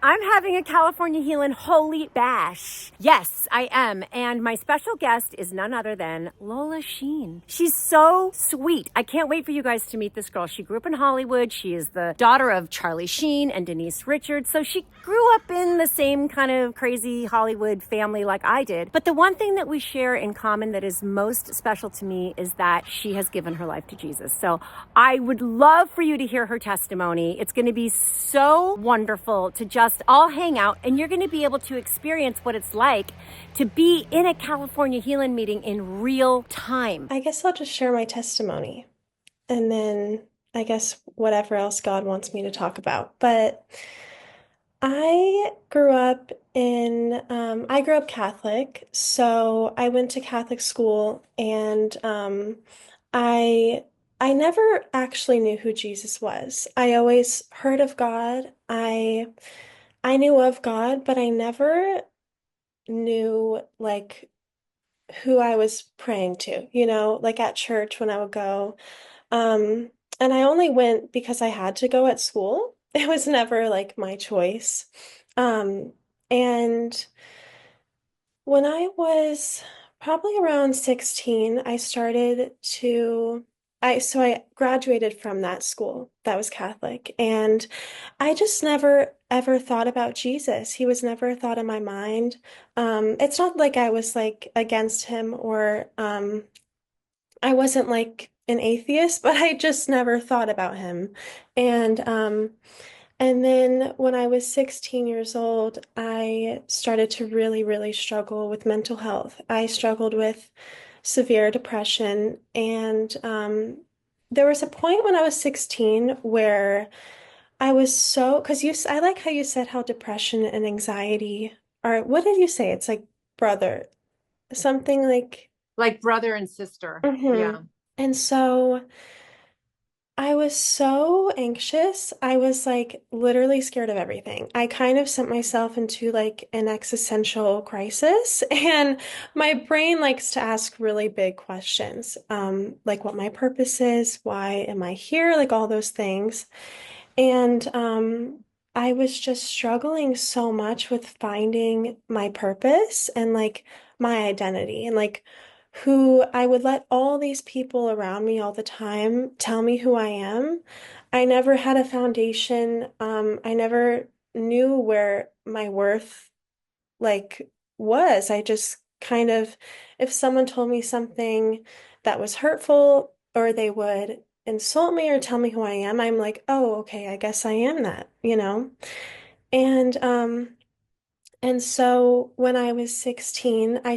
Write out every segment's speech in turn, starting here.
I'm having a California Healin' Holy Bash. Yes, I am. And my special guest is none other than Lola Sheen. She's so sweet. I can't wait for you guys to meet this girl. She grew up in Hollywood. She is the daughter of Charlie Sheen and Denise Richards. So she grew up in the same kind of crazy Hollywood family like I did. But the one thing that we share in common that is most special to me is that she has given her life to Jesus. So I would love for you to hear her testimony. It's going to be so wonderful to just all hang out, and you're going to be able to experience what it's like to be in a California Healing meeting in real time. I guess I'll just share my testimony and then I guess whatever else God wants me to talk about. But I grew up Catholic, so I went to Catholic school and I I never actually knew who Jesus was. I always heard of God. I knew of God, but I never knew like who I was praying to, like at church when I would go. Um, and I only went because I had to go at school. It was never like my choice. Um, and when I was probably around 16, I graduated from that school that was Catholic, and I just never ever thought about Jesus. He was never a thought in my mind. It's not like I was like against him or I wasn't like an atheist, but I just never thought about him. And and then when I was 16 years old, I started to really, really struggle with mental health. I struggled with severe depression, and there was a point when I was 16 where I was because I like how you said how depression and anxiety are, what did you say? It's like brother, something like, Like brother and sister. hmm. Yeah. And so I was so anxious. I was like literally scared of everything. I kind of sent myself into like an existential crisis, and my brain likes to ask really big questions, like what my purpose is, why am I here, like all those things. And I was just struggling so much with finding my purpose and like my identity and like who I would let all these people around me all the time tell me who I am. I never had a foundation. I never knew where my worth like was. I just kind of, if someone told me something that was hurtful or they would insult me or tell me who I am, I'm like, oh, okay, I guess I am that. And and so when I was 16, I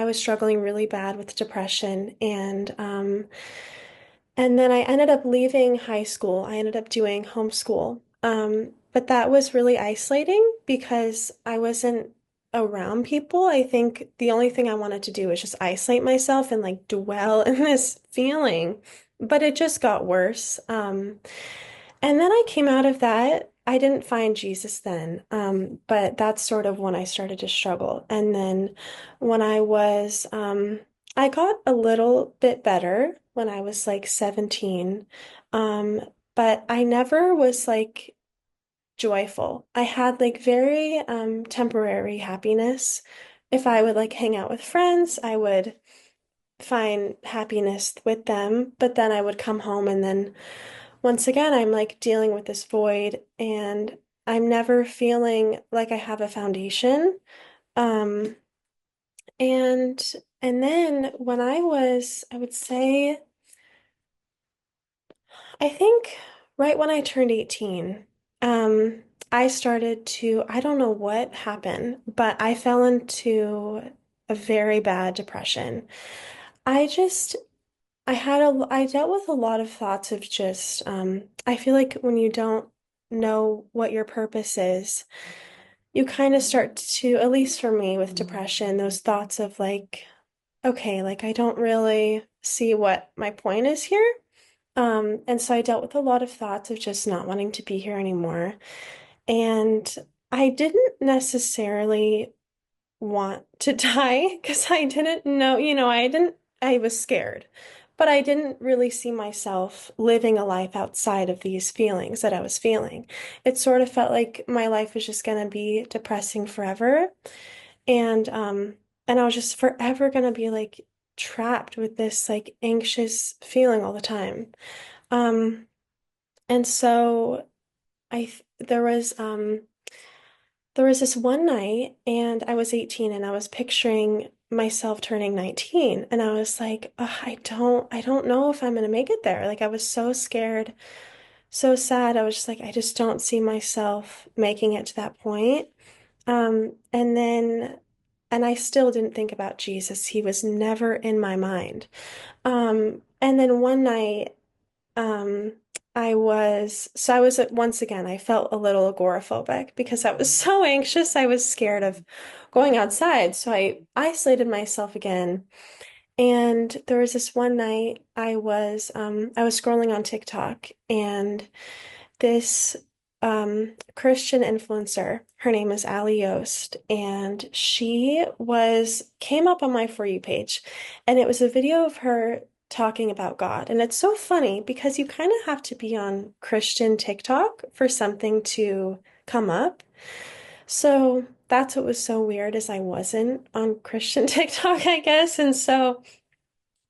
was struggling really bad with depression and then I ended up leaving high school. I ended up doing homeschool. But that was really isolating because I wasn't around people. I think the only thing I wanted to do was just isolate myself and like dwell in this feeling. But it just got worse. And then I came out of that. I didn't find Jesus then, but that's sort of when I started to struggle. And then when I got a little bit better when I was like 17, um, but I never was like joyful. I had like very temporary happiness. If I would like hang out with friends, I would find happiness with them, but then I would come home and then once again I'm like dealing with this void and I'm never feeling like I have a foundation. Um and and then when I would say I think right when I turned 18, um I started to, I don't know what happened, but I fell into a very bad depression. I just I dealt with a lot of thoughts of just, I feel like when you don't know what your purpose is, you kind of start to, at least for me with depression, those thoughts of like, okay, like I don't really see what my point is here. And so I dealt with a lot of thoughts of just not wanting to be here anymore. And I didn't necessarily want to die because I didn't know, I was scared. but I didn't really see myself living a life outside of these feelings that I was feeling. It sort of felt like my life was just going to be depressing forever. And I was just forever going to be like trapped with this like anxious feeling all the time. Um, and so there was this one night, and I was 18, and I was picturing myself turning 19, and I was like, "Ugh, I don't know if I'm gonna make it there." Like I was so scared, so sad. I was just like, I just don't see myself making it to that point. And then, and I still didn't think about Jesus. He was never in my mind. And then one night, um, I was once again, I felt a little agoraphobic because I was so anxious. I was scared of going outside. So I isolated myself again. And there was this one night I was scrolling on TikTok, and this Christian influencer, her name is Ali Yost, and came up on my For You page, and it was a video of her talking about God. And it's so funny because you kind of have to be on Christian TikTok for something to come up. So that's what was so weird is I wasn't on Christian TikTok, I guess. And so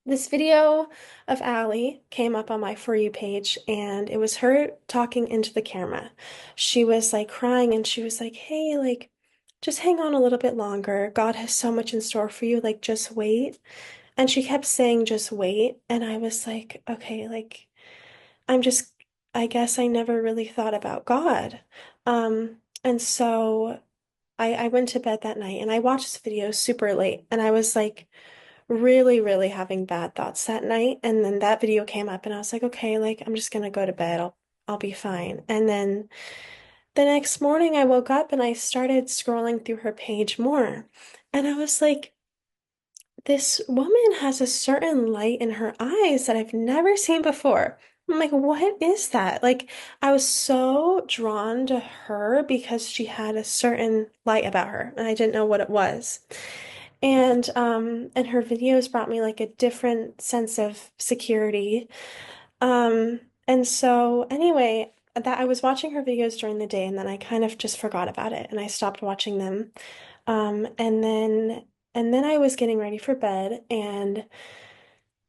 this video of Allie came up on my For You page, and it was her talking into the camera. She was like crying, and she was like, "Hey, like, just hang on a little bit longer. God has so much in store for you. Like, just wait." And she kept saying, "Just wait." And I was like, okay, like, I'm just, I guess I never really thought about God. And so I went to bed that night, and I watched this video super late, and I was like, really, really having bad thoughts that night. And then that video came up, and I was like, okay, like I'm just gonna go to bed. I'll be fine. And then the next morning I woke up and I started scrolling through her page more. And I was like, this woman has a certain light in her eyes that I've never seen before. I'm like, what is that? Like, I was so drawn to her because she had a certain light about her, and I didn't know what it was. And her videos brought me like a different sense of security. And so anyway, that I was watching her videos during the day, and then I kind of just forgot about it and I stopped watching them. Um, and then and then I was getting ready for bed, and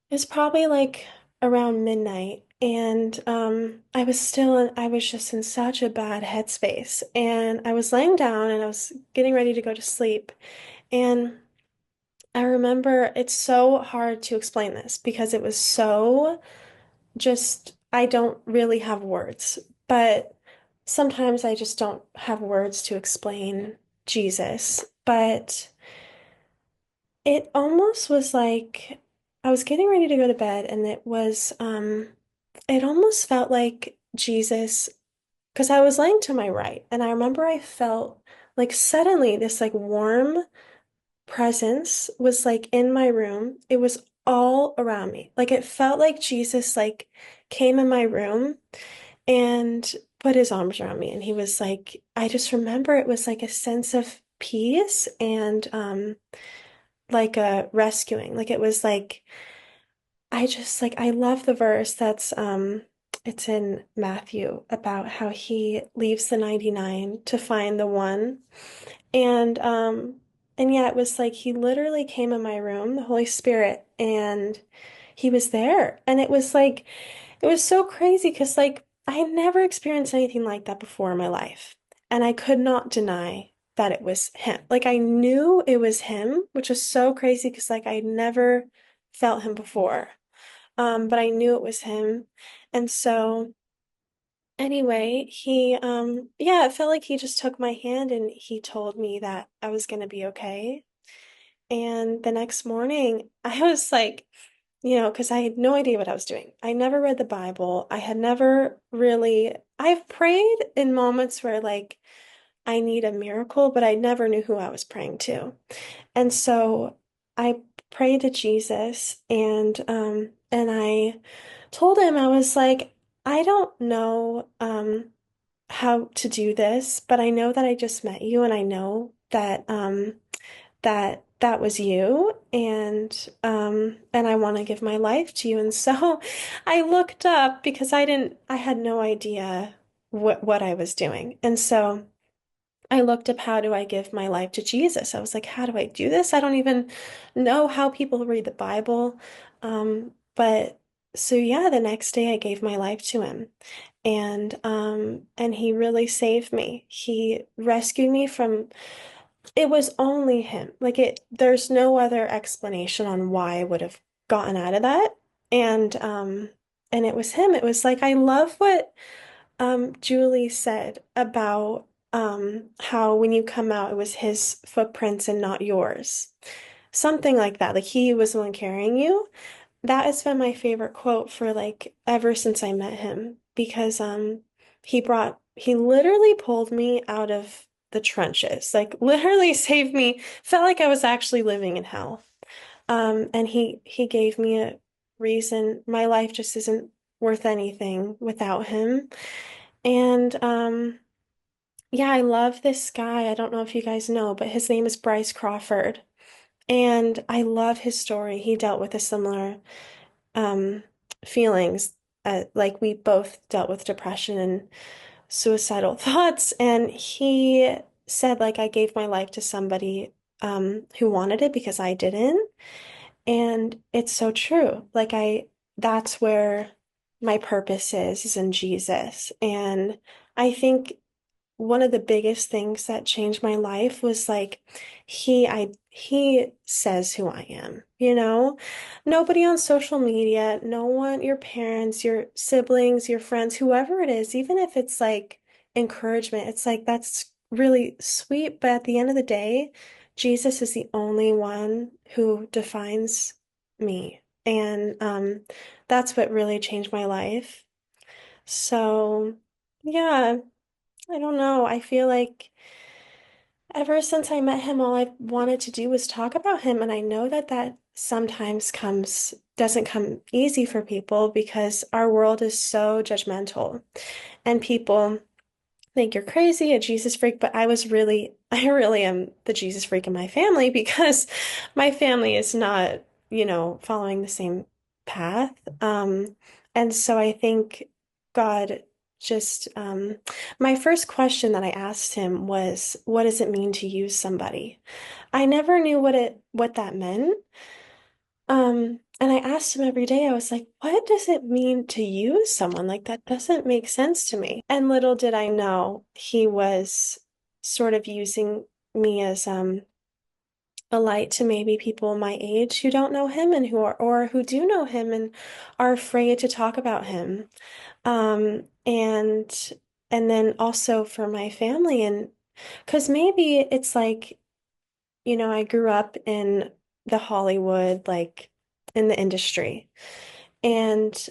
it's probably like around midnight, and I was just in such a bad headspace, and I was laying down and I was getting ready to go to sleep. And I remember it's so hard to explain this because it was so just, I don't really have words, but sometimes I just don't have words to explain Jesus. But it almost was like I was getting ready to go to bed, and it almost felt like Jesus, because I was laying to my right, and I remember I felt like suddenly this like warm presence was like in my room. It was all around me. Like it felt like Jesus like came in my room and put his arms around me, and he was like, I just remember it was like a sense of peace and like a rescuing. Like it was like I just like I love the verse that's it's in Matthew about how he leaves the 99 to find the one. And and yeah, it was like he literally came in my room, the Holy Spirit, and he was there. And it was like it was so crazy because like I had never experienced anything like that before in my life. And I could not deny that it was him. Like I knew it was him, which was so crazy because like I had never felt him before. But I knew it was him. And so anyway, yeah, it felt like he just took my hand and he told me that I was gonna be okay. And the next morning, I was like, because I had no idea what I was doing. I never read the Bible. I had never really, I've prayed in moments where like I need a miracle, but I never knew who I was praying to. And so I prayed to Jesus, and I told him, I was like, I don't know how to do this, but I know that I just met you, and I know that that was you, and I want to give my life to you. And so I looked up because I had no idea what I was doing. And so I looked up, how do I give my life to Jesus? I was like, how do I do this? I don't even know how people read the Bible. But so yeah, the next day I gave my life to him. And he really saved me. He rescued me from, it was only him. Like, there's no other explanation on why I would have gotten out of that. And it was him. It was like, I love what Julie said about how when you come out, it was his footprints and not yours. Something like that. Like, he was the one carrying you. That has been my favorite quote for like ever since I met him, because he literally pulled me out of the trenches. Like, literally saved me. Felt like I was actually living in hell. And he gave me a reason. My life just isn't worth anything without him. And yeah, I love this guy. I don't know if you guys know, but his name is Bryce Crawford. And I love his story. He dealt with a similar um feelings. Like, we both dealt with depression and suicidal thoughts. And he said, like, I gave my life to somebody who wanted it because I didn't. And it's so true. Like, that's where my purpose is in Jesus. And I think one of the biggest things that changed my life was like, he says who I am, you know? Nobody on social media, no one, your parents, your siblings, your friends, whoever it is, even if it's like encouragement, it's like, that's really sweet, but at the end of the day, Jesus is the only one who defines me. And that's what really changed my life. So, yeah. I don't know. I feel like ever since I met him, all I've wanted to do was talk about him. And I know that that sometimes doesn't come easy for people because our world is so judgmental, and people think you're crazy, a Jesus freak, but I really am the Jesus freak in my family because my family is not, following the same path. And so I think God just, my first question that I asked him was, what does it mean to use somebody? I never knew what that meant. And I asked him every day, I was like, what does it mean to use someone? Like, that doesn't make sense to me. And little did I know, he was sort of using me as a light to maybe people my age who don't know him, and who do know him and are afraid to talk about him. And then also for my family, and because maybe it's like, I grew up in the Hollywood, like, in the industry, and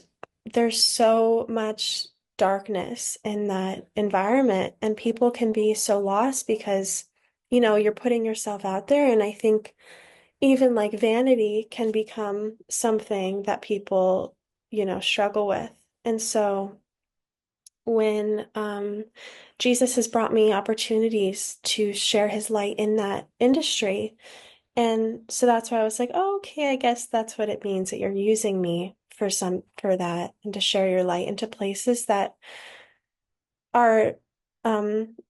there's so much darkness in that environment, and people can be so lost because, you're putting yourself out there. And I think even like vanity can become something that people, struggle with. And so when Jesus has brought me opportunities to share his light in that industry, and so that's why I was like, oh, okay, I guess that's what it means, that you're using me for that, and to share your light into places that are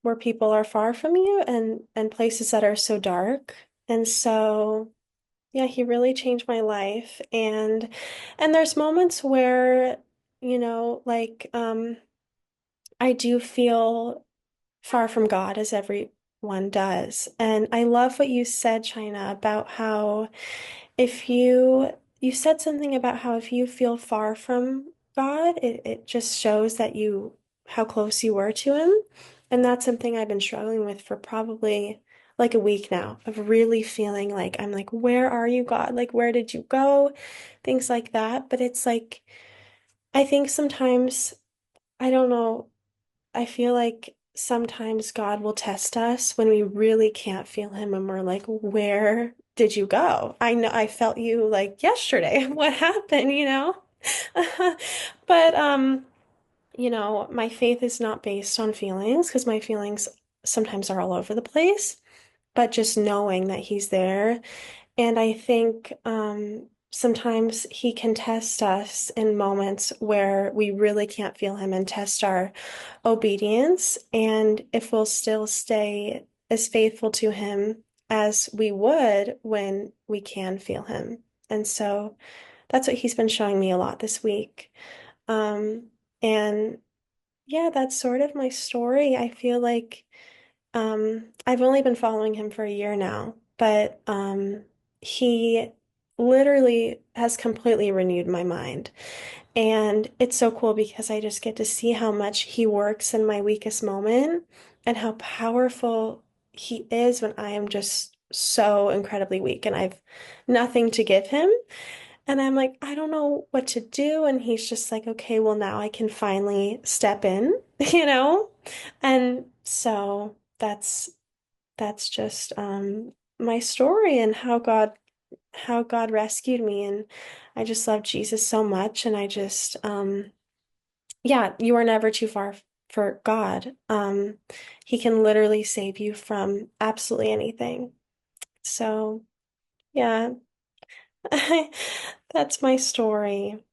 where people are far from you, and places that are so dark. And so yeah, he really changed my life. And there's moments where, like I do feel far from God, as everyone does. And I love what you said, China, about how if you said something about how if you feel far from God, it just shows that how close you were to him. And that's something I've been struggling with for probably like a week now, of really feeling like, I'm like, where are you, God? Like, where did you go? Things like that. But it's like, I think sometimes, I don't know, I feel like sometimes God will test us when we really can't feel him, and we're like, where did you go? I know I felt you like yesterday. What happened, But my faith is not based on feelings, because my feelings sometimes are all over the place. but just knowing that he's there. And I think sometimes he can test us in moments where we really can't feel him and test our obedience. And if we'll still stay as faithful to him as we would when we can feel him. And so that's what he's been showing me a lot this week. And yeah, that's sort of my story. I feel like I've only been following him for a year now, but he literally has completely renewed my mind. And it's so cool because I just get to see how much he works in my weakest moment and how powerful he is when I am just so incredibly weak and I've nothing to give him. And I'm like, I don't know what to do. And he's just like, okay, well, now I can finally step in, you know? And so that's just my story and how God rescued me. And I just love Jesus so much. And I just yeah, you are never too far for God. He can literally save you from absolutely anything. So yeah, that's my story.